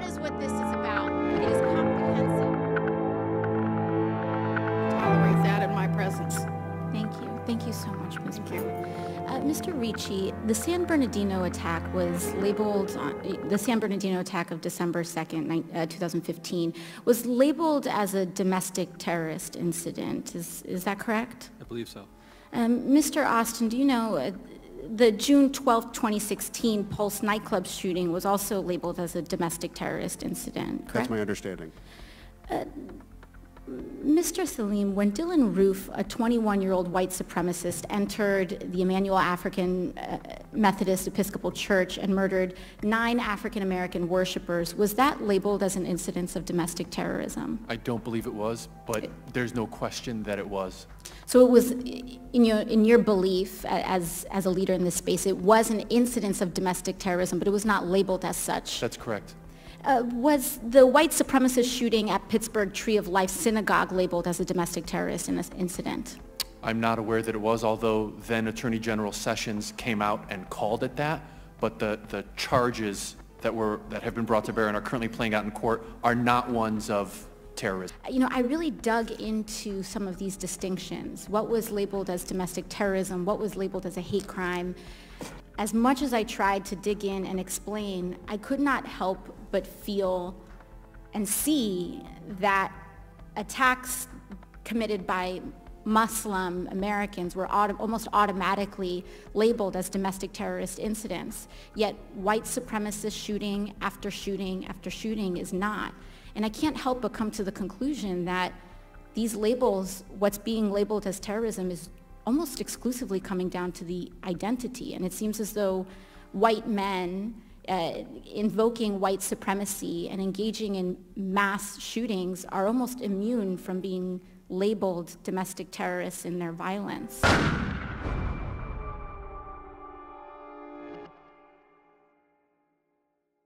That is what this is about. It is comprehensive. Tolerate that in my presence. Thank you. Thank you so much, Ms. Thank you. Mr. Ricci, the San Bernardino attack was labeled, the San Bernardino attack of December 2nd, 2015, was labeled as a domestic terrorist incident. Is that correct? I believe so. Mr. Austin, do you know the June 12th, 2016 Pulse nightclub shooting was also labeled as a domestic terrorist incident, correct? That's my understanding. Mr. Salim, when Dylan Roof, a 21-year-old white supremacist, entered the Emmanuel African Methodist Episcopal Church and murdered 9 African-American worshipers, was that labeled as an incidence of domestic terrorism? I don't believe it was, but there's no question that it was. So it was, in your belief as a leader in this space, it was an incidence of domestic terrorism, but it was not labeled as such. That's correct. Was the white supremacist shooting at Pittsburgh Tree of Life Synagogue labeled as a domestic terrorist incident? I'm not aware that it was, although then Attorney General Sessions came out and called it that, but the charges that have been brought to bear and are currently playing out in court are not ones of terrorism. You know, I really dug into some of these distinctions. What was labeled as domestic terrorism? What was labeled as a hate crime? As much as I tried to dig in and explain, I could not help but feel and see that attacks committed by Muslim Americans were almost automatically labeled as domestic terrorist incidents, yet white supremacist shooting after shooting after shooting is not. And I can't help but come to the conclusion that these labels, what's being labeled as terrorism, is almost exclusively coming down to the identity. And it seems as though white men invoking white supremacy and engaging in mass shootings are almost immune from being labeled domestic terrorists in their violence.